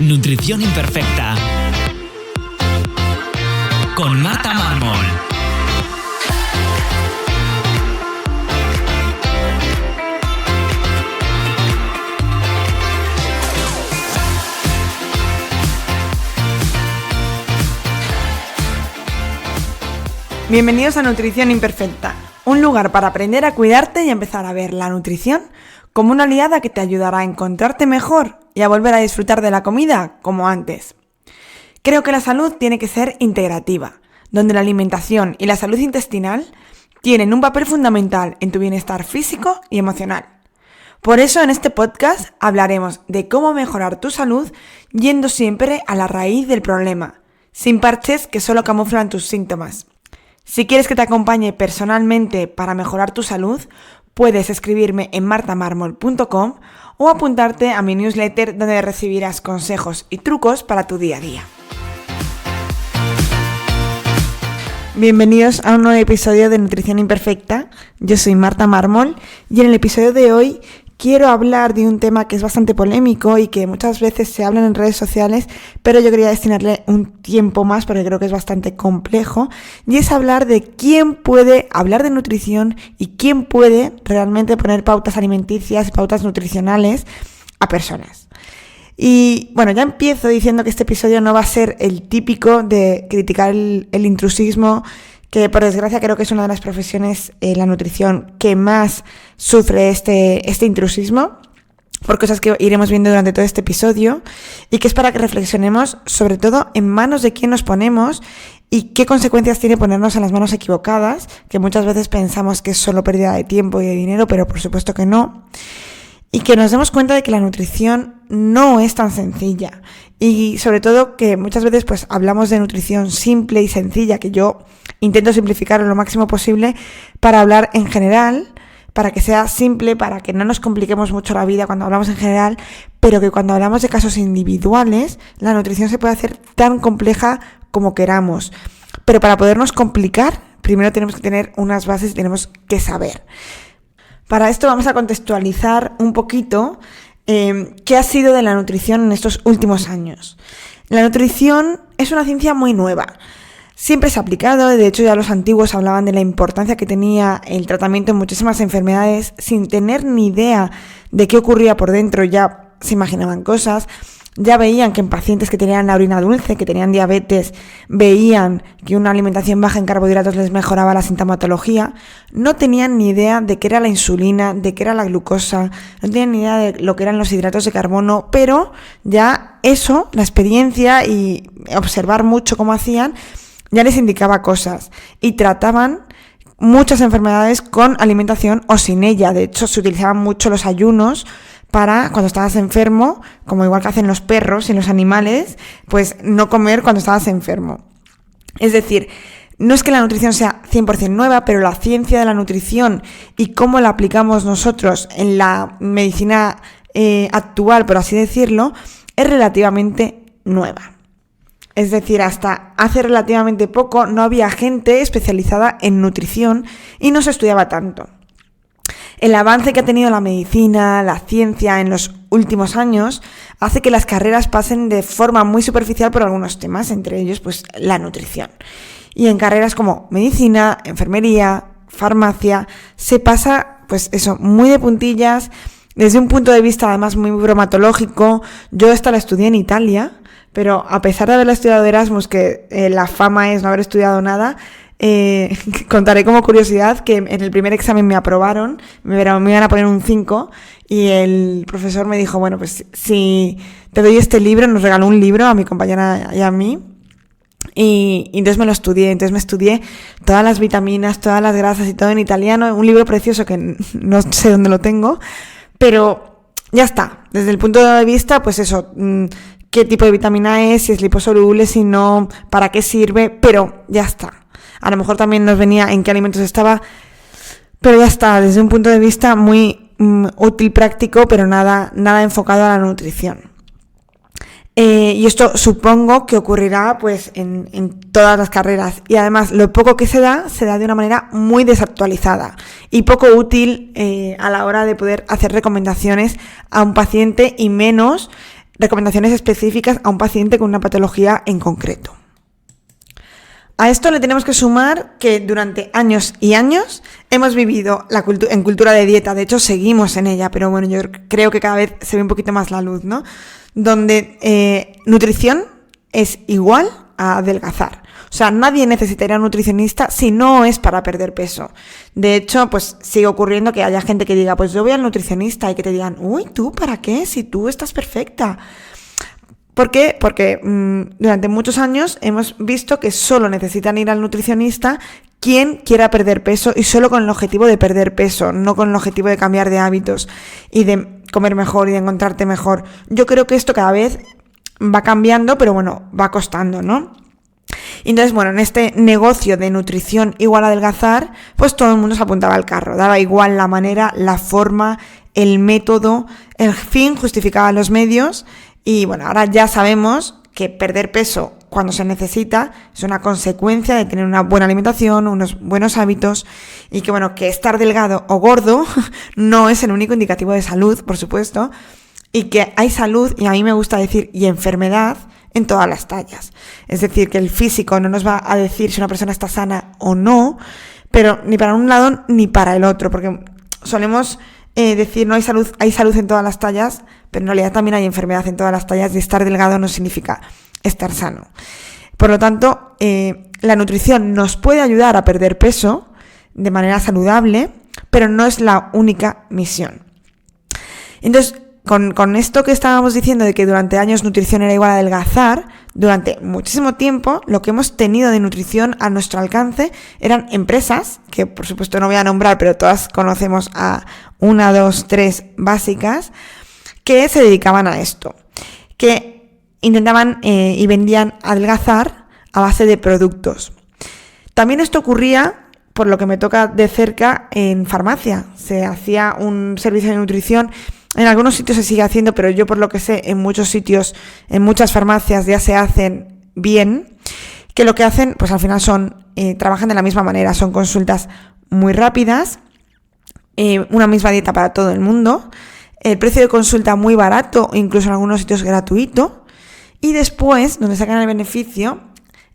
Nutrición Imperfecta con Marta Mármol. Bienvenidos a Nutrición Imperfecta, un lugar para aprender a cuidarte y empezar a ver la nutrición como una aliada que te ayudará a encontrarte mejor y a volver a disfrutar de la comida como antes. Creo que la salud tiene que ser integrativa, donde la alimentación y la salud intestinal tienen un papel fundamental en tu bienestar físico y emocional. Por eso en este podcast hablaremos de cómo mejorar tu salud yendo siempre a la raíz del problema, sin parches que solo camuflan tus síntomas. Si quieres que te acompañe personalmente para mejorar tu salud, puedes escribirme en martamarmol.com o apuntarte a mi newsletter donde recibirás consejos y trucos para tu día a día. Bienvenidos a un nuevo episodio de Nutrición Imperfecta. Yo soy Marta Mármol y en el episodio de hoy quiero hablar de un tema que es bastante polémico y que muchas veces se habla en redes sociales, pero yo quería destinarle un tiempo más porque creo que es bastante complejo, y es hablar de quién puede hablar de nutrición y quién puede realmente poner pautas alimenticias y pautas nutricionales a personas. Y bueno, ya empiezo diciendo que este episodio no va a ser el típico de criticar el intrusismo, que por desgracia creo que es una de las profesiones, la nutrición, que más sufre este intrusismo, por cosas que iremos viendo durante todo este episodio, y que es para que reflexionemos sobre todo en manos de quién nos ponemos y qué consecuencias tiene ponernos en las manos equivocadas, que muchas veces pensamos que es solo pérdida de tiempo y de dinero, pero por supuesto que no. Y que nos demos cuenta de que la nutrición no es tan sencilla. Y sobre todo que muchas veces pues hablamos de nutrición simple y sencilla, que yo intento simplificarlo lo máximo posible para hablar en general, para que sea simple, para que no nos compliquemos mucho la vida cuando hablamos en general, pero que cuando hablamos de casos individuales, la nutrición se puede hacer tan compleja como queramos. Pero para podernos complicar, primero tenemos que tener unas bases y tenemos que saber. Para esto vamos a contextualizar un poquito qué ha sido de la nutrición en estos últimos años. La nutrición es una ciencia muy nueva. Siempre se ha aplicado, de hecho ya los antiguos hablaban de la importancia que tenía el tratamiento en muchísimas enfermedades sin tener ni idea de qué ocurría por dentro, ya se imaginaban cosas. Ya veían que en pacientes que tenían la orina dulce, que tenían diabetes, veían que una alimentación baja en carbohidratos les mejoraba la sintomatología. No tenían ni idea de qué era la insulina, de qué era la glucosa, no tenían ni idea de lo que eran los hidratos de carbono, pero ya eso, la experiencia y observar mucho cómo hacían, ya les indicaba cosas y trataban muchas enfermedades con alimentación o sin ella. De hecho, se utilizaban mucho los ayunos para cuando estabas enfermo, como igual que hacen los perros y los animales, pues no comer cuando estabas enfermo. Es decir, no es que la nutrición sea 100% nueva, pero la ciencia de la nutrición y cómo la aplicamos nosotros en la medicina actual, por así decirlo, es relativamente nueva. Es decir, hasta hace relativamente poco no había gente especializada en nutrición y no se estudiaba tanto. El avance que ha tenido la medicina, la ciencia en los últimos años hace que las carreras pasen de forma muy superficial por algunos temas, entre ellos pues la nutrición. Y en carreras como medicina, enfermería, farmacia, se pasa pues eso, muy de puntillas, desde un punto de vista además muy bromatológico. Yo esta la estudié en Italia, pero a pesar de haberla estudiado de Erasmus, que la fama es no haber estudiado nada, contaré como curiosidad que en el primer examen me aprobaron, me iban a poner un 5 y el profesor me dijo, bueno, pues si te doy este libro, nos regaló un libro a mi compañera y a mí, y entonces me estudié todas las vitaminas, todas las grasas y todo en italiano, un libro precioso que no sé dónde lo tengo, pero ya está, desde el punto de vista, pues eso, qué tipo de vitamina es, si es liposoluble, si no, para qué sirve, pero ya está. A lo mejor también nos venía en qué alimentos estaba, pero ya está, desde un punto de vista muy útil, práctico, pero nada enfocado a la nutrición. Y esto supongo que ocurrirá pues en todas las carreras, y además lo poco que se da de una manera muy desactualizada y poco útil a la hora de poder hacer recomendaciones a un paciente, y menos recomendaciones específicas a un paciente con una patología en concreto. A esto le tenemos que sumar que durante años y años hemos vivido en cultura de dieta, de hecho seguimos en ella, pero bueno, yo creo que cada vez se ve un poquito más la luz, ¿no? Donde nutrición es igual a adelgazar. O sea, nadie necesitaría un nutricionista si no es para perder peso. De hecho, pues sigue ocurriendo que haya gente que diga, pues yo voy al nutricionista, y que te digan, uy, ¿tú para qué? Si tú estás perfecta. ¿Por qué? Porque durante muchos años hemos visto que solo necesitan ir al nutricionista quien quiera perder peso y solo con el objetivo de perder peso, no con el objetivo de cambiar de hábitos y de comer mejor y de encontrarte mejor. Yo creo que esto cada vez va cambiando, pero bueno, va costando, ¿no? Entonces, bueno, en este negocio de nutrición igual a adelgazar, pues todo el mundo se apuntaba al carro, daba igual la manera, la forma, el método, el fin justificaba los medios. Y bueno, ahora ya sabemos que perder peso cuando se necesita es una consecuencia de tener una buena alimentación, unos buenos hábitos, y que bueno, que estar delgado o gordo no es el único indicativo de salud, por supuesto, y que hay salud, y a mí me gusta decir, y enfermedad en todas las tallas. Es decir, que el físico no nos va a decir si una persona está sana o no, pero ni para un lado ni para el otro, porque solemos decir no hay salud en todas las tallas, pero en realidad también hay enfermedad en todas las tallas, y estar delgado no significa estar sano. Por lo tanto, la nutrición nos puede ayudar a perder peso de manera saludable, pero no es la única misión. Entonces, con esto que estábamos diciendo de que durante años nutrición era igual a adelgazar, durante muchísimo tiempo lo que hemos tenido de nutrición a nuestro alcance eran empresas, que por supuesto no voy a nombrar, pero todas conocemos a 1, 2, 3 básicas, que se dedicaban a esto, que intentaban y vendían adelgazar a base de productos. También esto ocurría, por lo que me toca de cerca, en farmacia. Se hacía un servicio de nutrición. En algunos sitios se sigue haciendo, pero yo por lo que sé, en muchos sitios, en muchas farmacias ya se hacen bien, que lo que hacen, pues al final trabajan de la misma manera, son consultas muy rápidas, una misma dieta para todo el mundo, el precio de consulta muy barato, incluso en algunos sitios gratuito, y después, donde sacan el beneficio,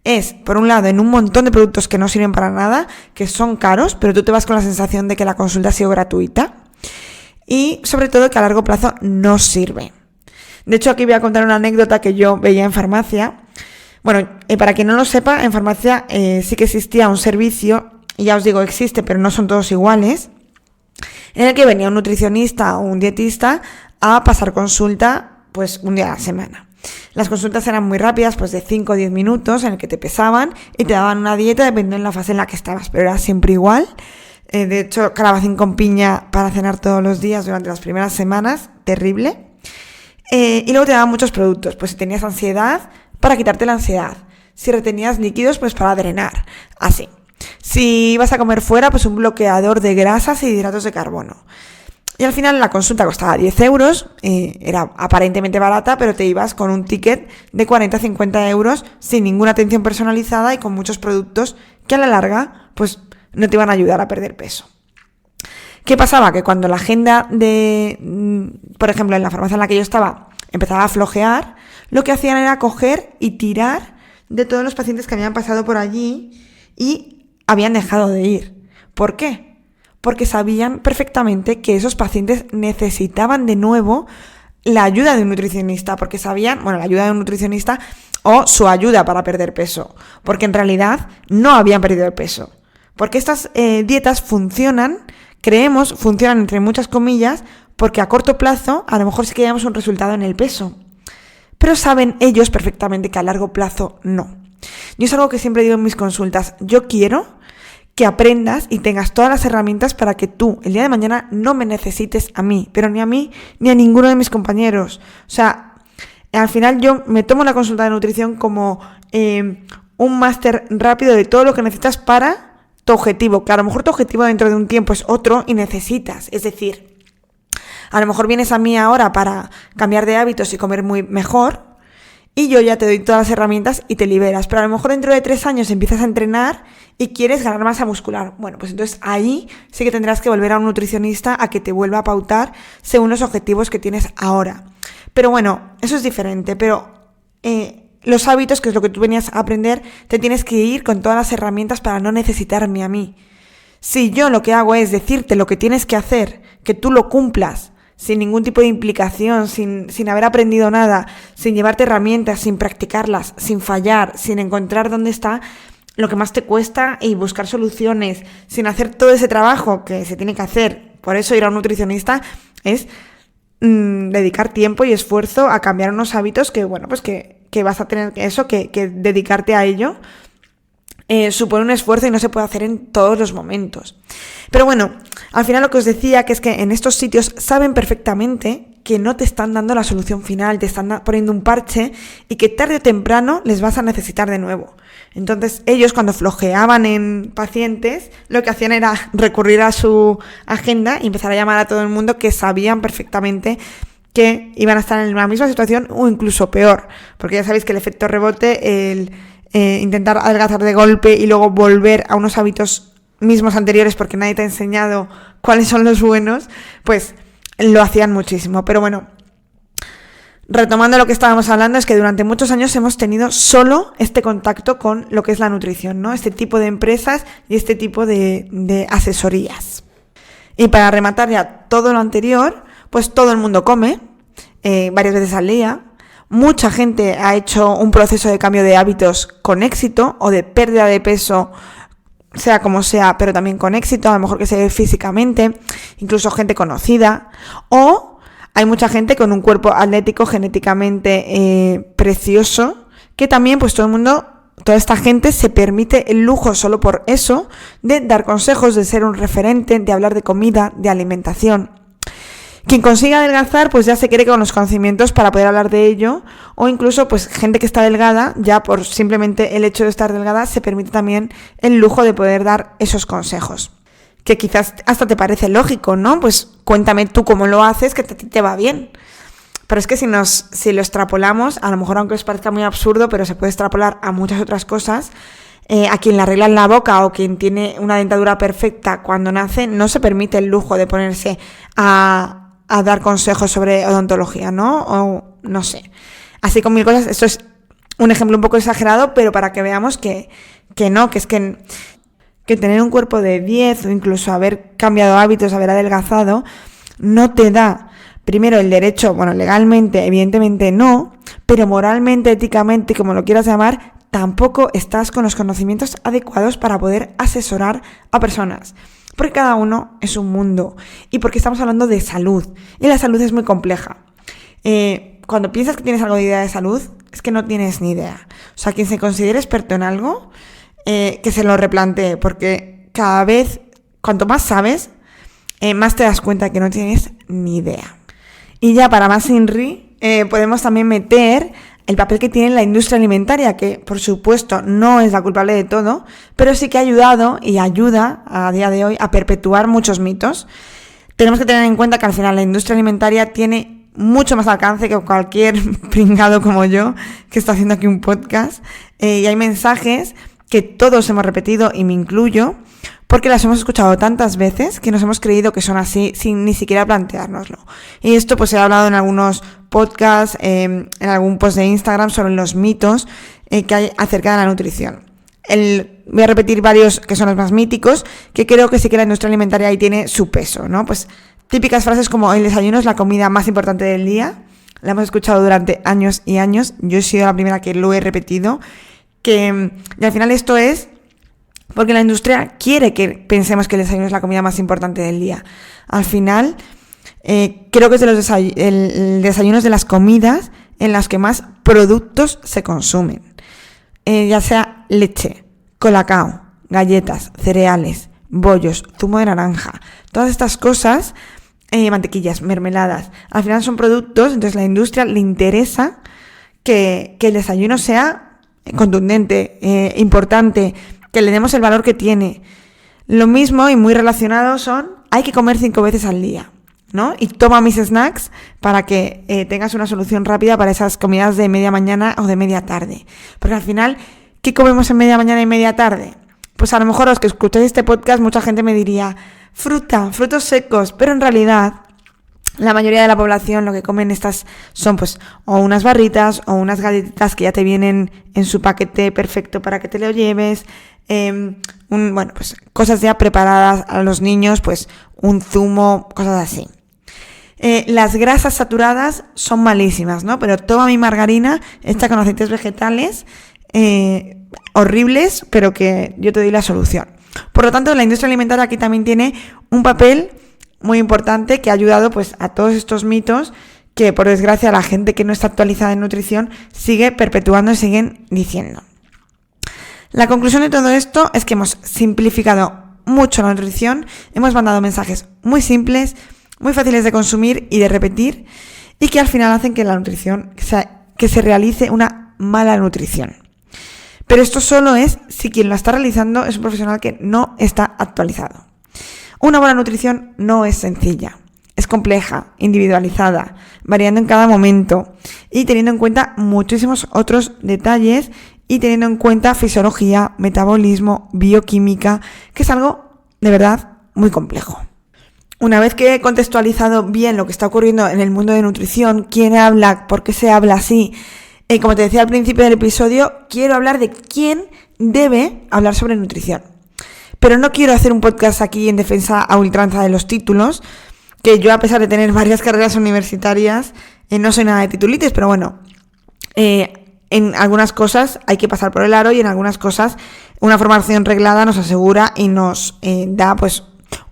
es, por un lado, en un montón de productos que no sirven para nada, que son caros, pero tú te vas con la sensación de que la consulta ha sido gratuita. Y sobre todo que a largo plazo no sirve. De hecho, aquí voy a contar una anécdota que yo veía en farmacia. Bueno, para quien no lo sepa, en farmacia sí que existía un servicio, y ya os digo, existe, pero no son todos iguales, en el que venía un nutricionista o un dietista a pasar consulta pues un día a la semana. Las consultas eran muy rápidas, pues de 5 o 10 minutos, en el que te pesaban y te daban una dieta dependiendo de la fase en la que estabas, pero era siempre igual. De hecho, calabacín con piña para cenar todos los días durante las primeras semanas, terrible. Y luego te daban muchos productos, pues si tenías ansiedad, para quitarte la ansiedad. Si retenías líquidos, pues para drenar, así. Si ibas a comer fuera, pues un bloqueador de grasas y de hidratos de carbono. Y al final la consulta costaba 10 euros, era aparentemente barata, pero te ibas con un ticket de 40-50 euros sin ninguna atención personalizada y con muchos productos que a la larga, pues no te iban a ayudar a perder peso. ¿Qué pasaba? Que cuando la agenda por ejemplo, en la farmacia en la que yo estaba, empezaba a flojear, lo que hacían era coger y tirar de todos los pacientes que habían pasado por allí y habían dejado de ir. ¿Por qué? Porque sabían perfectamente que esos pacientes necesitaban de nuevo la ayuda de un nutricionista, porque sabían, la ayuda de un nutricionista o su ayuda para perder peso, porque en realidad no habían perdido el peso. Porque estas dietas funcionan entre muchas comillas, porque a corto plazo a lo mejor sí que veamos un resultado en el peso. Pero saben ellos perfectamente que a largo plazo no. Yo es algo que siempre digo en mis consultas, yo quiero que aprendas y tengas todas las herramientas para que tú el día de mañana no me necesites a mí, pero ni a mí ni a ninguno de mis compañeros. O sea, al final yo me tomo la consulta de nutrición como un máster rápido de todo lo que necesitas para tu objetivo, que a lo mejor tu objetivo dentro de un tiempo es otro y necesitas, es decir, a lo mejor vienes a mí ahora para cambiar de hábitos y comer muy mejor y yo ya te doy todas las herramientas y te liberas, pero a lo mejor dentro de 3 años empiezas a entrenar y quieres ganar masa muscular. Bueno, pues entonces ahí sí que tendrás que volver a un nutricionista a que te vuelva a pautar según los objetivos que tienes ahora. Pero bueno, eso es diferente, pero los hábitos, que es lo que tú venías a aprender, te tienes que ir con todas las herramientas para no necesitarme a mí. Si yo lo que hago es decirte lo que tienes que hacer, que tú lo cumplas, sin ningún tipo de implicación, sin haber aprendido nada, sin llevarte herramientas, sin practicarlas, sin fallar, sin encontrar dónde está lo que más te cuesta y buscar soluciones, sin hacer todo ese trabajo que se tiene que hacer. Por eso ir a un nutricionista es dedicar tiempo y esfuerzo a cambiar unos hábitos que, bueno, pues que vas a tener que dedicarte a ello. Supone un esfuerzo y no se puede hacer en todos los momentos. Pero bueno, al final lo que os decía, que es que en estos sitios saben perfectamente que no te están dando la solución final, te están poniendo un parche y que tarde o temprano les vas a necesitar de nuevo. Entonces ellos, cuando flojeaban en pacientes, lo que hacían era recurrir a su agenda y empezar a llamar a todo el mundo que sabían perfectamente que iban a estar en la misma situación o incluso peor, porque ya sabéis que el efecto rebote, el intentar adelgazar de golpe y luego volver a unos hábitos mismos anteriores porque nadie te ha enseñado cuáles son los buenos, pues lo hacían muchísimo. Pero bueno, retomando lo que estábamos hablando, es que durante muchos años hemos tenido solo este contacto con lo que es la nutrición, ¿no? Este tipo de empresas y este tipo de asesorías. Y para rematar ya todo lo anterior, pues todo el mundo come varias veces al día. Mucha gente ha hecho un proceso de cambio de hábitos con éxito o de pérdida de peso, sea como sea, pero también con éxito, a lo mejor que se ve físicamente, incluso gente conocida. O hay mucha gente con un cuerpo atlético genéticamente precioso, que también pues toda esta gente se permite el lujo solo por eso de dar consejos, de ser un referente, de hablar de comida, de alimentación. Quien consiga adelgazar, pues ya se cree con los conocimientos para poder hablar de ello, o incluso pues gente que está delgada, ya por simplemente el hecho de estar delgada, se permite también el lujo de poder dar esos consejos. Que quizás hasta te parece lógico, ¿no? Pues cuéntame tú cómo lo haces, que te va bien. Pero es que si lo extrapolamos, a lo mejor aunque os parezca muy absurdo, pero se puede extrapolar a muchas otras cosas. A quien le arreglan la boca o quien tiene una dentadura perfecta cuando nace, no se permite el lujo de ponerse a dar consejos sobre odontología, ¿no? O no sé. Así con mil cosas. Esto es un ejemplo un poco exagerado, pero para que veamos que tener un cuerpo de 10 o incluso haber cambiado hábitos, haber adelgazado, no te da, primero, el derecho, bueno, legalmente, evidentemente no, pero moralmente, éticamente, como lo quieras llamar, tampoco estás con los conocimientos adecuados para poder asesorar a personas. Porque cada uno es un mundo y porque estamos hablando de salud y la salud es muy compleja. Cuando piensas que tienes algo de idea de salud, es que no tienes ni idea. O sea, quien se considere experto en algo, que se lo replantee, porque cada vez, cuanto más sabes, más te das cuenta que no tienes ni idea. Y ya para más INRI, podemos también meter el papel que tiene la industria alimentaria, que por supuesto no es la culpable de todo, pero sí que ha ayudado y ayuda a día de hoy a perpetuar muchos mitos. Tenemos que tener en cuenta que al final la industria alimentaria tiene mucho más alcance que cualquier pringado como yo que está haciendo aquí un podcast, y hay mensajes que todos hemos repetido y me incluyo, porque las hemos escuchado tantas veces que nos hemos creído que son así sin ni siquiera planteárnoslo. Y esto pues se ha hablado en algunos podcasts, en algún post de Instagram sobre los mitos que hay acerca de la nutrición. Voy a repetir varios que son los más míticos, que creo que sí que la industria alimentaria ahí tiene su peso, ¿no? Pues típicas frases como el desayuno es la comida más importante del día. La hemos escuchado durante años y años. Yo he sido la primera que lo he repetido. Y al final esto es porque la industria quiere que pensemos que el desayuno es la comida más importante del día. Al final, creo que es el desayuno es de las comidas en las que más productos se consumen. Ya sea leche, colacao, galletas, cereales, bollos, zumo de naranja. Todas estas cosas, mantequillas, mermeladas, al final son productos, entonces a la industria le interesa que el desayuno sea contundente, importante, que le demos el valor que tiene. Lo mismo y muy relacionado hay que comer 5 veces al día, ¿no? Y toma mis snacks para que tengas una solución rápida para esas comidas de media mañana o de media tarde. Porque al final, ¿qué comemos en media mañana y media tarde? Pues a lo mejor los que escucháis este podcast, mucha gente me diría frutos secos, pero en realidad La mayoría de la población lo que comen estas son pues o unas barritas o unas galletitas que ya te vienen en su paquete perfecto para que te lo lleves, pues cosas ya preparadas a los niños, pues un zumo, cosas así. Las grasas saturadas son malísimas, ¿no? Pero toma mi margarina, hecha con aceites vegetales, horribles, pero que yo te doy la solución. Por lo tanto, la industria alimentaria aquí también tiene un papel muy importante que ha ayudado pues a todos estos mitos que, por desgracia, la gente que no está actualizada en nutrición sigue perpetuando y siguen diciendo. La conclusión de todo esto es que hemos simplificado mucho la nutrición, hemos mandado mensajes muy simples, muy fáciles de consumir y de repetir, y que al final hacen que la nutrición, que se realice una mala nutrición. Pero esto solo es si quien lo está realizando es un profesional que no está actualizado. Una buena nutrición no es sencilla, es compleja, individualizada, variando en cada momento y teniendo en cuenta muchísimos otros detalles y teniendo en cuenta fisiología, metabolismo, bioquímica, que es algo de verdad muy complejo. Una vez que he contextualizado bien lo que está ocurriendo en el mundo de nutrición, quién habla, por qué se habla así, como te decía al principio del episodio, quiero hablar de quién debe hablar sobre nutrición. Pero no quiero hacer un podcast aquí en defensa a ultranza de los títulos, que yo, a pesar de tener varias carreras universitarias, no soy nada de titulitis, pero bueno, en algunas cosas hay que pasar por el aro y en algunas cosas una formación reglada nos asegura y nos da pues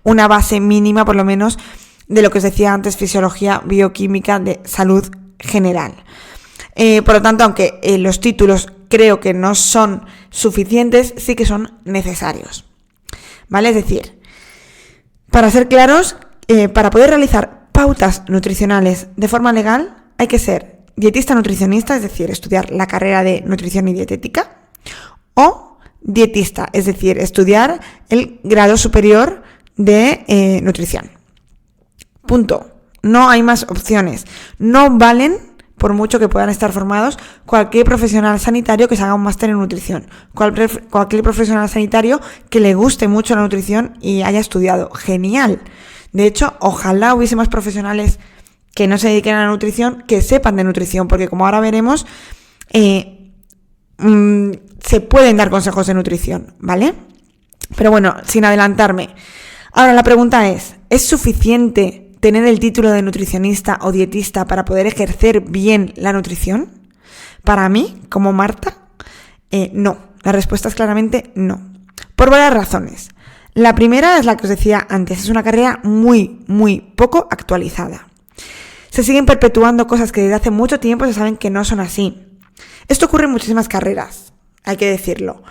una base mínima, por lo menos, de lo que os decía antes, fisiología, bioquímica, de salud general. Por lo tanto, aunque los títulos creo que no son suficientes, sí que son necesarios. ¿Vale? Es decir, para ser claros, para poder realizar pautas nutricionales de forma legal, hay que ser dietista nutricionista, es decir, estudiar la carrera de nutrición y dietética, o dietista, es decir, estudiar el grado superior de nutrición. Punto. No hay más opciones. No valen, por mucho que puedan estar formados, cualquier profesional sanitario que se haga un máster en nutrición. Cualquier profesional sanitario que le guste mucho la nutrición y haya estudiado. Genial. De hecho, ojalá hubiese más profesionales que no se dediquen a la nutrición, que sepan de nutrición, porque como ahora veremos, se pueden dar consejos de nutrición, ¿vale? Pero bueno, sin adelantarme. Ahora la pregunta ¿es suficiente tener el título de nutricionista o dietista para poder ejercer bien la nutrición? Para mí, como Marta, no. La respuesta es claramente no. Por varias razones. La primera es la que os decía antes, es una carrera muy, muy poco actualizada. Se siguen perpetuando cosas que desde hace mucho tiempo se saben que no son así. Esto ocurre en muchísimas carreras, hay que decirlo.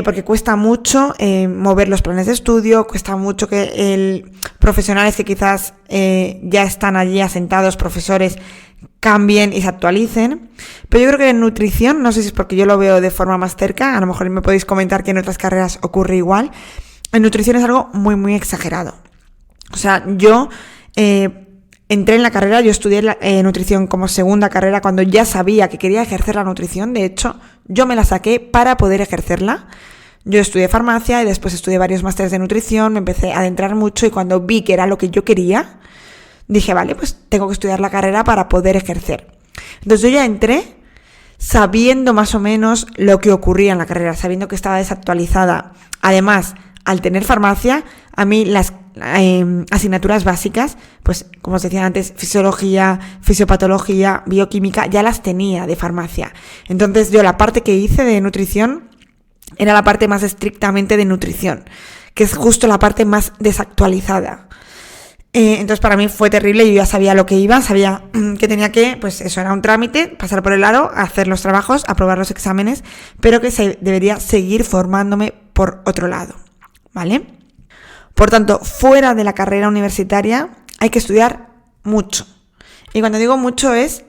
Porque cuesta mucho mover los planes de estudio, cuesta mucho que profesionales que quizás ya están allí asentados, profesores, cambien y se actualicen. Pero yo creo que en nutrición, no sé si es porque yo lo veo de forma más cerca, a lo mejor me podéis comentar que en otras carreras ocurre igual, en nutrición es algo muy, muy exagerado. O sea, yo entré en la carrera, yo estudié nutrición como segunda carrera cuando ya sabía que quería ejercer la nutrición. De hecho, yo me la saqué para poder ejercerla. Yo estudié farmacia y después estudié varios másteres de nutrición, me empecé a adentrar mucho y cuando vi que era lo que yo quería, dije, vale, pues tengo que estudiar la carrera para poder ejercer. Entonces yo ya entré sabiendo más o menos lo que ocurría en la carrera, sabiendo que estaba desactualizada. Además, al tener farmacia, a mí las asignaturas básicas, pues como os decía antes, fisiología, fisiopatología, bioquímica, ya las tenía de farmacia. Entonces yo la parte que hice de nutrición era la parte más estrictamente de nutrición, que es justo la parte más desactualizada. Entonces para mí fue terrible, yo ya sabía lo que iba, sabía que tenía que, pues eso era un trámite, pasar por el aro, hacer los trabajos, aprobar los exámenes, pero que debería seguir formándome por otro lado, ¿vale? Por tanto, fuera de la carrera universitaria hay que estudiar mucho. Y cuando digo mucho es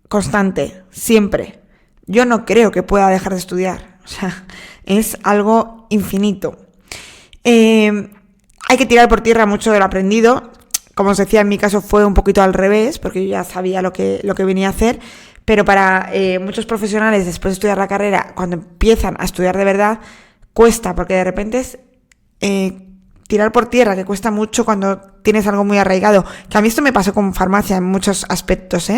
constante, siempre. Yo no creo que pueda dejar de estudiar. O sea, es algo infinito. Hay que tirar por tierra mucho de lo aprendido. Como os decía, en mi caso fue un poquito al revés, porque yo ya sabía lo que venía a hacer. Pero para muchos profesionales, después de estudiar la carrera, cuando empiezan a estudiar de verdad, cuesta, porque de repente es tirar por tierra, que cuesta mucho cuando tienes algo muy arraigado. Que a mí esto me pasó con farmacia en muchos aspectos,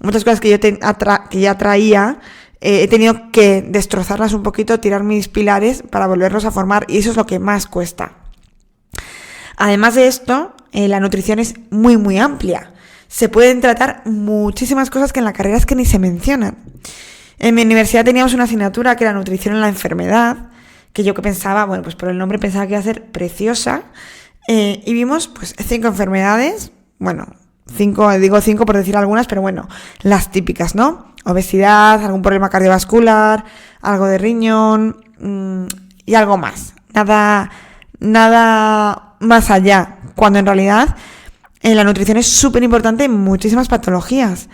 Muchas cosas que yo que ya traía, he tenido que destrozarlas un poquito, tirar mis pilares para volverlos a formar, y eso es lo que más cuesta. Además de esto, la nutrición es muy, muy amplia. Se pueden tratar muchísimas cosas que en la carrera es que ni se mencionan. En mi universidad teníamos una asignatura que era nutrición en la enfermedad, que yo que pensaba, bueno, pues por el nombre pensaba que iba a ser preciosa, y vimos pues 5 enfermedades, bueno, 5, digo 5 por decir algunas, pero bueno, las típicas, ¿no? Obesidad, algún problema cardiovascular, algo de riñón, y algo más. Nada más allá, cuando en realidad la nutrición es súper importante en muchísimas patologías,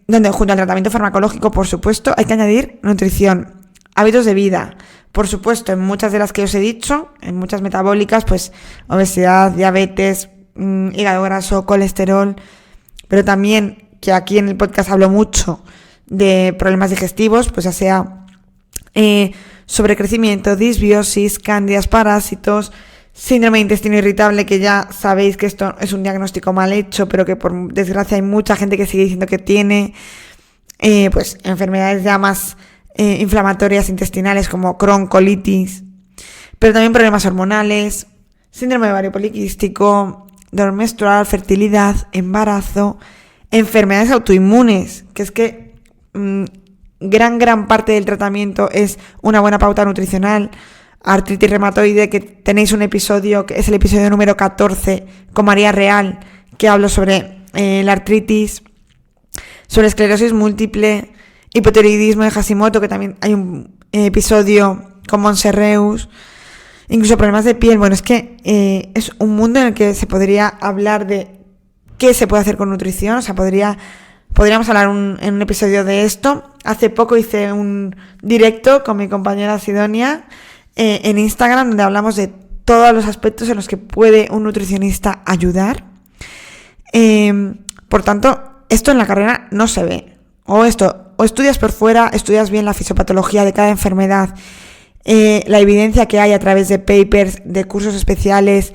donde junto al tratamiento farmacológico, por supuesto, hay que añadir nutrición, hábitos de vida. Por supuesto, en muchas de las que os he dicho, en muchas metabólicas, pues obesidad, diabetes, hígado graso, colesterol, pero también, que aquí en el podcast hablo mucho de problemas digestivos, pues ya sea sobrecrecimiento, disbiosis, cándidas, parásitos, síndrome de intestino irritable, que ya sabéis que esto es un diagnóstico mal hecho, pero que por desgracia hay mucha gente que sigue diciendo que tiene, pues enfermedades ya más inflamatorias intestinales como Crohn, colitis, pero también problemas hormonales, síndrome de ovario poliquístico, dolor menstrual, fertilidad, embarazo, enfermedades autoinmunes, que es que gran parte del tratamiento es una buena pauta nutricional, artritis reumatoide, que tenéis un episodio, que es el episodio número 14, con María Real, que hablo sobre la artritis, sobre esclerosis múltiple, hipotiroidismo de Hashimoto, que también hay un episodio con Montserreus, incluso problemas de piel. Bueno, es que es un mundo en el que se podría hablar de qué se puede hacer con nutrición, o sea, podríamos hablar en un episodio de esto. Hace poco hice un directo con mi compañera Sidonia en Instagram, donde hablamos de todos los aspectos en los que puede un nutricionista ayudar. Por tanto, esto en la carrera no se ve. O estudias por fuera, estudias bien la fisiopatología de cada enfermedad, la evidencia que hay a través de papers, de cursos especiales,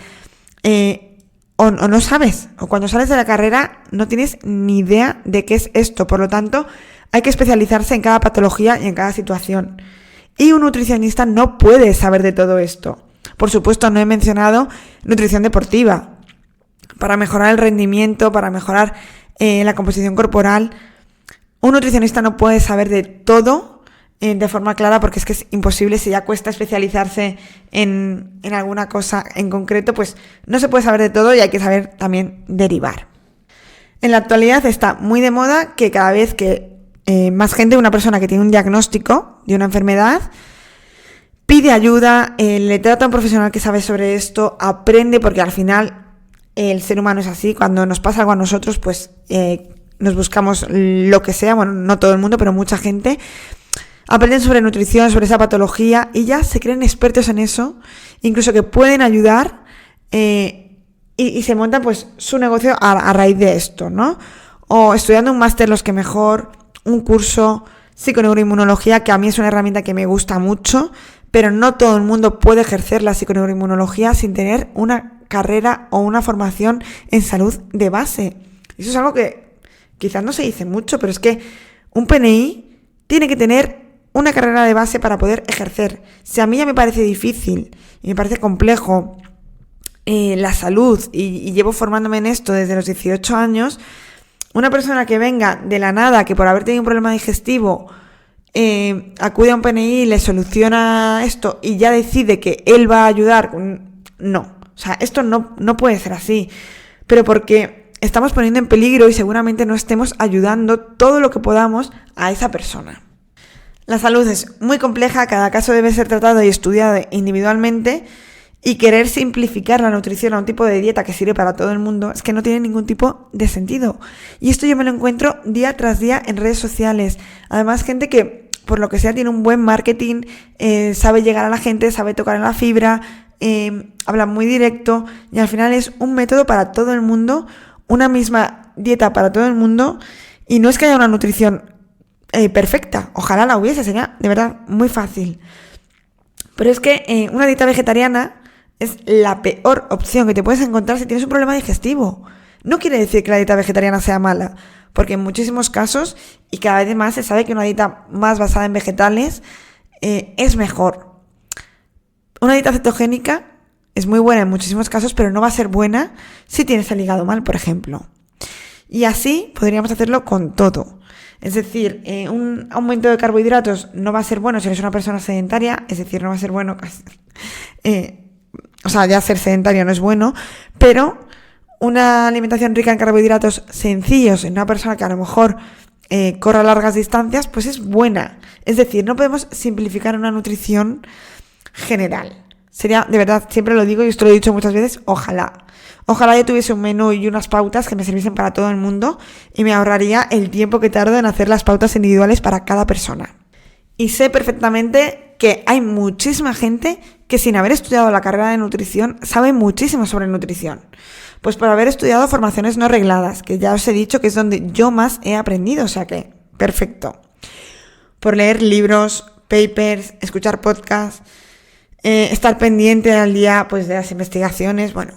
o no sabes, o cuando sales de la carrera no tienes ni idea de qué es esto. Por lo tanto, hay que especializarse en cada patología y en cada situación. Y un nutricionista no puede saber de todo esto. Por supuesto, no he mencionado nutrición deportiva. Para mejorar el rendimiento, para mejorar la composición corporal, un nutricionista no puede saber de todo de forma clara, porque es que es imposible. Si ya cuesta especializarse en alguna cosa en concreto, pues no se puede saber de todo y hay que saber también derivar. En la actualidad está muy de moda que cada vez que más gente, una persona que tiene un diagnóstico de una enfermedad, pide ayuda, le trata a un profesional que sabe sobre esto, aprende, porque al final el ser humano es así. Cuando nos pasa algo a nosotros, pues nos buscamos lo que sea, bueno, no todo el mundo, pero mucha gente aprenden sobre nutrición, sobre esa patología, y ya se creen expertos en eso, incluso que pueden ayudar, y se montan pues su negocio a raíz de esto, ¿no? O estudiando un máster, los que mejor, un curso, psiconeuroinmunología, que a mí es una herramienta que me gusta mucho, pero no todo el mundo puede ejercer la psiconeuroinmunología sin tener una carrera o una formación en salud de base. Eso es algo que quizás no se dice mucho, pero es que un PNI tiene que tener una carrera de base para poder ejercer. Si a mí ya me parece difícil y me parece complejo la salud, y llevo formándome en esto desde los 18 años, una persona que venga de la nada, que por haber tenido un problema digestivo acude a un PNI y le soluciona esto y ya decide que él va a ayudar, no. O sea, esto no puede ser así. Pero porque estamos poniendo en peligro y seguramente no estemos ayudando todo lo que podamos a esa persona. La salud es muy compleja, cada caso debe ser tratado y estudiado individualmente, y querer simplificar la nutrición a un tipo de dieta que sirve para todo el mundo es que no tiene ningún tipo de sentido. Y esto yo me lo encuentro día tras día en redes sociales. Además, gente que, por lo que sea, tiene un buen marketing, sabe llegar a la gente, sabe tocar en la fibra, habla muy directo, y al final es un método para todo el mundo, una misma dieta para todo el mundo, y no es que haya una nutrición perfecta. Ojalá la hubiese, sería de verdad muy fácil. Pero es que una dieta vegetariana Es la peor opción que te puedes encontrar si tienes un problema digestivo. No quiere decir que la dieta vegetariana sea mala, porque en muchísimos casos, y cada vez más, se sabe que una dieta más basada en vegetales es mejor. Una dieta cetogénica es muy buena en muchísimos casos, pero no va a ser buena si tienes el hígado mal, por ejemplo. Y así podríamos hacerlo con todo. Es decir, un aumento de carbohidratos no va a ser bueno si eres una persona sedentaria, es decir, no va a ser bueno ya ser sedentario no es bueno, pero una alimentación rica en carbohidratos sencillos en una persona que a lo mejor corra largas distancias, pues es buena. Es decir, no podemos simplificar una nutrición general. Sería, de verdad, siempre lo digo y esto lo he dicho muchas veces, ojalá yo tuviese un menú y unas pautas que me sirviesen para todo el mundo y me ahorraría el tiempo que tardo en hacer las pautas individuales para cada persona. Y sé perfectamente que hay muchísima gente que sin haber estudiado la carrera de nutrición sabe muchísimo sobre nutrición. Pues por haber estudiado formaciones no regladas, que ya os he dicho que es donde yo más he aprendido, o sea que, perfecto. Por leer libros, papers, escuchar podcasts, estar pendiente al día pues de las investigaciones, bueno.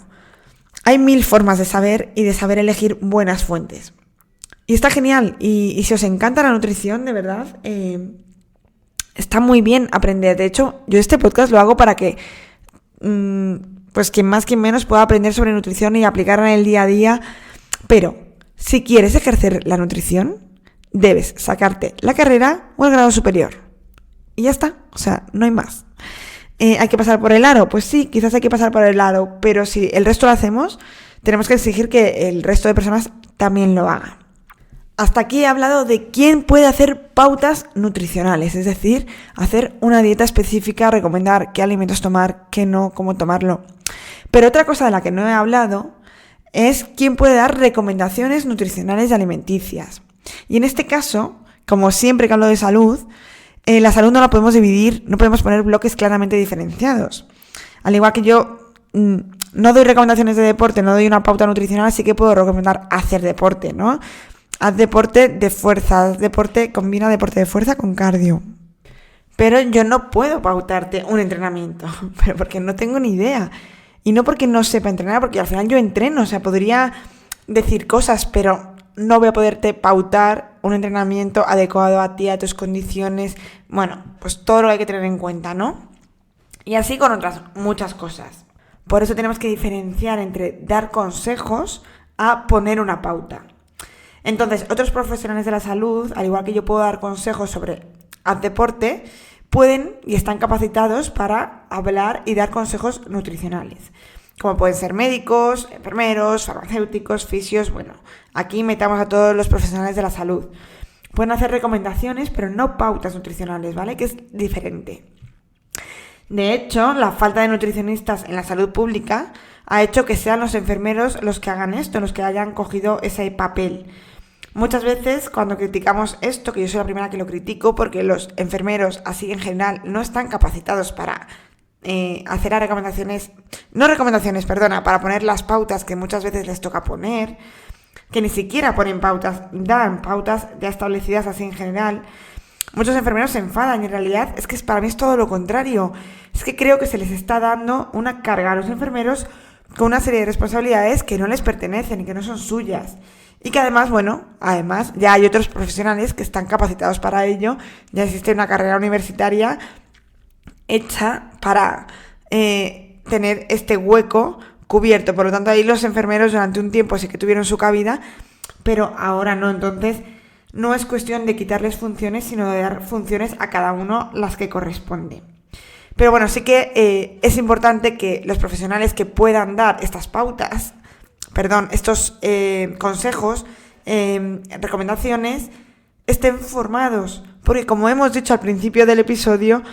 Hay 1000 formas de saber y de saber elegir buenas fuentes. Y está genial. Y si os encanta la nutrición, de verdad, está muy bien aprender. De hecho, yo este podcast lo hago para que pues quien más, quien menos pueda aprender sobre nutrición y aplicarla en el día a día. Pero si quieres ejercer la nutrición, debes sacarte la carrera o el grado superior. Y ya está. O sea, no hay más. ¿Hay que pasar por el aro? Pues sí, quizás hay que pasar por el aro, pero si el resto lo hacemos, tenemos que exigir que el resto de personas también lo hagan. Hasta aquí he hablado de quién puede hacer pautas nutricionales, es decir, hacer una dieta específica, recomendar qué alimentos tomar, qué no, cómo tomarlo. Pero otra cosa de la que no he hablado es quién puede dar recomendaciones nutricionales y alimenticias. Y en este caso, como siempre que hablo de salud, la salud no la podemos dividir, no podemos poner bloques claramente diferenciados. Al igual que yo no doy recomendaciones de deporte, no doy una pauta nutricional, sí que puedo recomendar hacer deporte, ¿no? Haz deporte de fuerza, combina deporte de fuerza con cardio. Pero yo no puedo pautarte un entrenamiento, pero porque no tengo ni idea. Y no porque no sepa entrenar, porque al final yo entreno, o sea, podría decir cosas, pero no voy a poderte pautar un entrenamiento adecuado a ti, a tus condiciones. Bueno, pues todo lo hay que tener en cuenta, ¿no? Y así con otras muchas cosas. Por eso tenemos que diferenciar entre dar consejos a poner una pauta. Entonces, otros profesionales de la salud, al igual que yo puedo dar consejos sobre haz deporte, pueden y están capacitados para hablar y dar consejos nutricionales. Como pueden ser médicos, enfermeros, farmacéuticos, fisios, bueno, aquí metamos a todos los profesionales de la salud. Pueden hacer recomendaciones, pero no pautas nutricionales, ¿vale? Que es diferente. De hecho, la falta de nutricionistas en la salud pública ha hecho que sean los enfermeros los que hagan esto, los que hayan cogido ese papel. Muchas veces cuando criticamos esto, que yo soy la primera que lo critico, porque los enfermeros así en general no están capacitados para hacer para poner las pautas que muchas veces les toca poner, que ni siquiera ponen pautas, dan pautas ya establecidas así en general. Muchos enfermeros se enfadan y en realidad es que para mí es todo lo contrario. Es que creo que se les está dando una carga a los enfermeros con una serie de responsabilidades que no les pertenecen y que no son suyas. Y que además ya hay otros profesionales que están capacitados para ello. Ya existe una carrera universitaria hecha para tener este hueco cubierto. Por lo tanto, ahí los enfermeros durante un tiempo sí que tuvieron su cabida, pero ahora no. Entonces, no es cuestión de quitarles funciones, sino de dar funciones a cada uno las que corresponde. Pero bueno, sí que es importante que los profesionales que puedan dar estos consejos, recomendaciones, estén formados. Porque como hemos dicho al principio del episodio,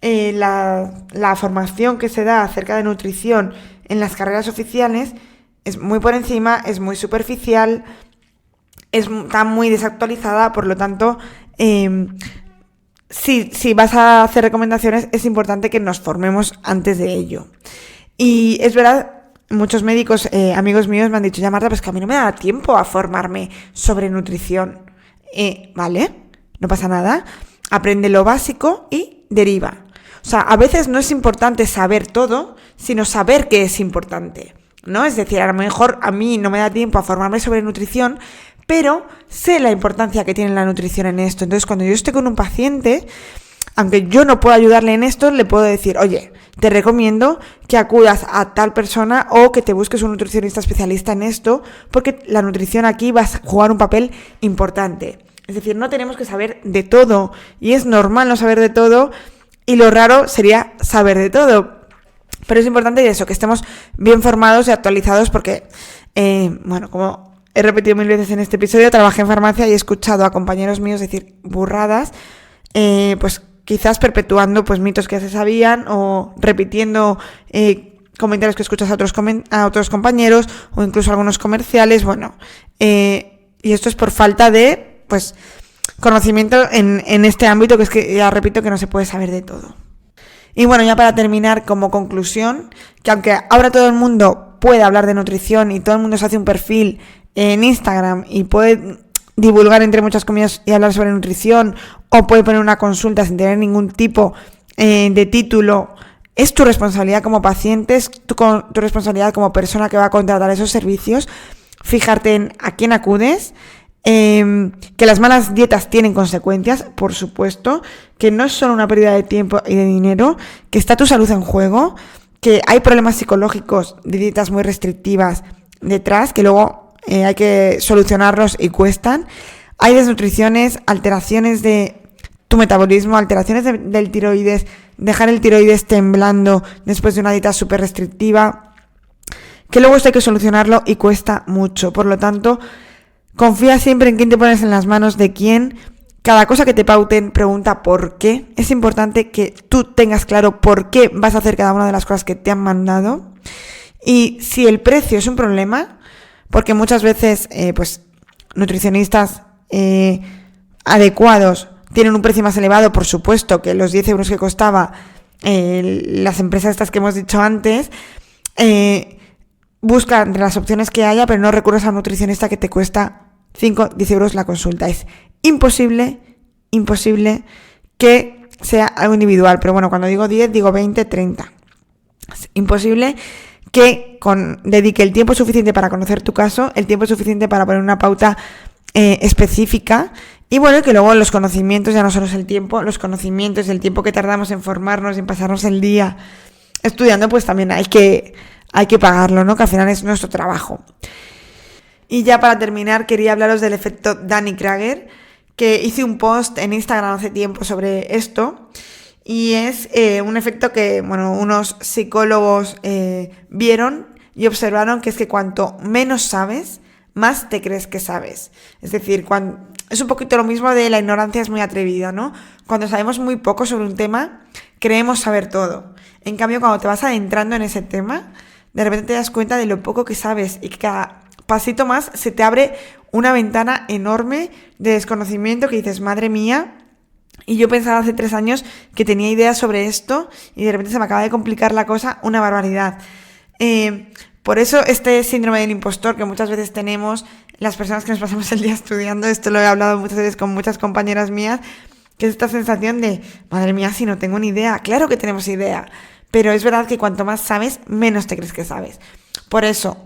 la formación que se da acerca de nutrición en las carreras oficiales es muy por encima, es muy superficial, está muy desactualizada. Por lo tanto, si vas a hacer recomendaciones, es importante que nos formemos antes de ello. Y es verdad, muchos médicos, amigos míos, me han dicho, ya Marta, pues que a mí no me da tiempo a formarme sobre nutrición. Vale, no pasa nada, aprende lo básico y deriva. O sea, a veces no es importante saber todo, sino saber qué es importante, ¿no? Es decir, a lo mejor a mí no me da tiempo a formarme sobre nutrición, pero sé la importancia que tiene la nutrición en esto. Entonces, cuando yo estoy con un paciente, aunque yo no puedo ayudarle en esto, le puedo decir, oye, te recomiendo que acudas a tal persona o que te busques un nutricionista especialista en esto, porque la nutrición aquí va a jugar un papel importante. Es decir, no tenemos que saber de todo, y es normal no saber de todo, y lo raro sería saber de todo. Pero es importante eso, que estemos bien formados y actualizados, porque, como he repetido 1000 veces en este episodio, trabajé en farmacia y he escuchado a compañeros míos decir burradas, pues quizás perpetuando pues mitos que ya se sabían o repitiendo comentarios que escuchas a otros compañeros o incluso algunos comerciales, y esto es por falta de pues conocimiento en este ámbito, que es que ya repito que no se puede saber de todo. Y bueno, ya para terminar, como conclusión, que aunque ahora todo el mundo puede hablar de nutrición y todo el mundo se hace un perfil en Instagram y puede divulgar entre muchas comillas y hablar sobre nutrición, o puede poner una consulta sin tener ningún tipo de título, es tu responsabilidad como paciente, es tu responsabilidad como persona que va a contratar esos servicios, fijarte en a quién acudes, que las malas dietas tienen consecuencias, por supuesto, que no es solo una pérdida de tiempo y de dinero, que está tu salud en juego, que hay problemas psicológicos de dietas muy restrictivas detrás, que luego hay que solucionarlos y cuestan. Hay desnutriciones, alteraciones de tu metabolismo, alteraciones del tiroides, dejar el tiroides temblando después de una dieta súper restrictiva, que luego esto hay que solucionarlo y cuesta mucho. Por lo tanto, confía siempre en quién te pones en las manos de quién. Cada cosa que te pauten, pregunta por qué. Es importante que tú tengas claro por qué vas a hacer cada una de las cosas que te han mandado. Y si el precio es un problema, porque muchas veces nutricionistas adecuados tienen un precio más elevado, por supuesto, que los 10 euros que costaba las empresas estas que hemos dicho antes, busca entre las opciones que haya, pero no recurres a un nutricionista que te cuesta 5, 10 euros la consulta. Es imposible que sea algo individual. Pero bueno, cuando digo 10, digo 20, 30. Es imposible que dedique el tiempo suficiente para conocer tu caso, el tiempo suficiente para poner una pauta específica, y bueno, que luego los conocimientos ya no solo es el tiempo, los conocimientos y el tiempo que tardamos en formarnos y en pasarnos el día estudiando, pues también hay que pagarlo, ¿no? Que al final es nuestro trabajo. Y ya para terminar, quería hablaros del efecto Dunning-Kruger, que hice un post en Instagram hace tiempo sobre esto, y es un efecto que, unos psicólogos vieron y observaron, que es que cuanto menos sabes, más te crees que sabes. Es decir, es un poquito lo mismo de la ignorancia es muy atrevida, ¿no? Cuando sabemos muy poco sobre un tema, creemos saber todo. En cambio, cuando te vas adentrando en ese tema, de repente te das cuenta de lo poco que sabes, y que cada pasito más se te abre una ventana enorme de desconocimiento que dices, madre mía. Y yo pensaba hace 3 años que tenía ideas sobre esto, y de repente se me acaba de complicar la cosa una barbaridad. Por eso este síndrome del impostor que muchas veces tenemos las personas que nos pasamos el día estudiando, esto lo he hablado muchas veces con muchas compañeras mías, que es esta sensación de, madre mía, si no tengo ni idea. Claro que tenemos idea, pero es verdad que cuanto más sabes, menos te crees que sabes. Por eso,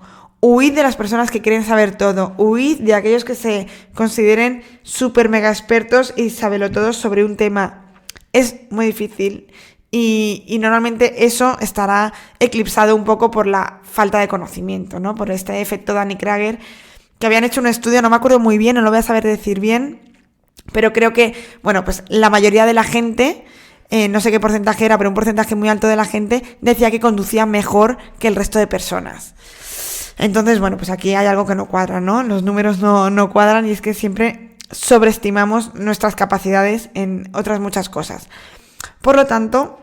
huid de las personas que quieren saber todo, huid de aquellos que se consideren súper mega expertos y sabelotodos sobre un tema. Es muy difícil. Y normalmente eso estará eclipsado un poco por la falta de conocimiento, ¿no? Por este efecto Dunning-Kruger, que habían hecho un estudio, no me acuerdo muy bien, no lo voy a saber decir bien, pero creo que, pues la mayoría de la gente, no sé qué porcentaje era, pero un porcentaje muy alto de la gente decía que conducía mejor que el resto de personas. Entonces, pues aquí hay algo que no cuadra, ¿no? Los números no cuadran, y es que siempre sobreestimamos nuestras capacidades en otras muchas cosas. Por lo tanto,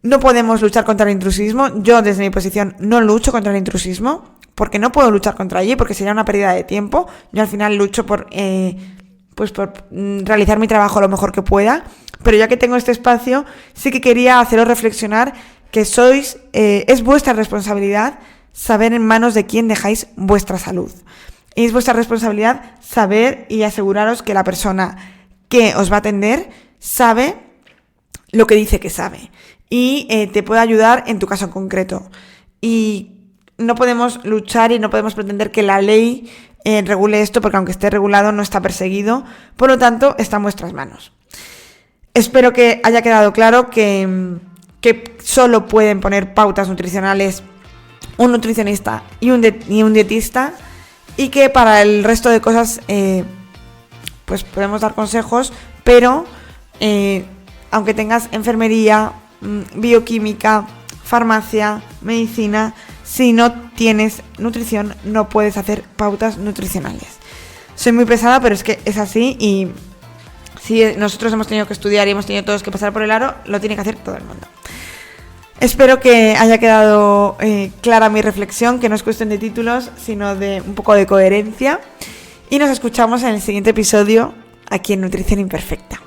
no podemos luchar contra el intrusismo. Yo, desde mi posición, no lucho contra el intrusismo, porque no puedo luchar contra ello, porque sería una pérdida de tiempo. Yo al final lucho por realizar mi trabajo lo mejor que pueda, pero ya que tengo este espacio, sí que quería haceros reflexionar que es vuestra responsabilidad saber en manos de quién dejáis vuestra salud. Y es vuestra responsabilidad saber y aseguraros que la persona que os va a atender sabe lo que dice que sabe y te puede ayudar en tu caso en concreto. Y no podemos luchar y no podemos pretender que la ley regule esto, porque aunque esté regulado no está perseguido, por lo tanto está en vuestras manos. Espero que haya quedado claro que solo pueden poner pautas nutricionales un nutricionista y un dietista, y que para el resto de cosas pues podemos dar consejos, pero aunque tengas enfermería, bioquímica, farmacia, medicina, si no tienes nutrición no puedes hacer pautas nutricionales. Soy muy pesada, pero es que es así, y si nosotros hemos tenido que estudiar y hemos tenido todos que pasar por el aro, lo tiene que hacer todo el mundo. Espero que haya quedado clara mi reflexión, que no es cuestión de títulos, sino de un poco de coherencia. Y nos escuchamos en el siguiente episodio aquí en Nutrición Imperfecta.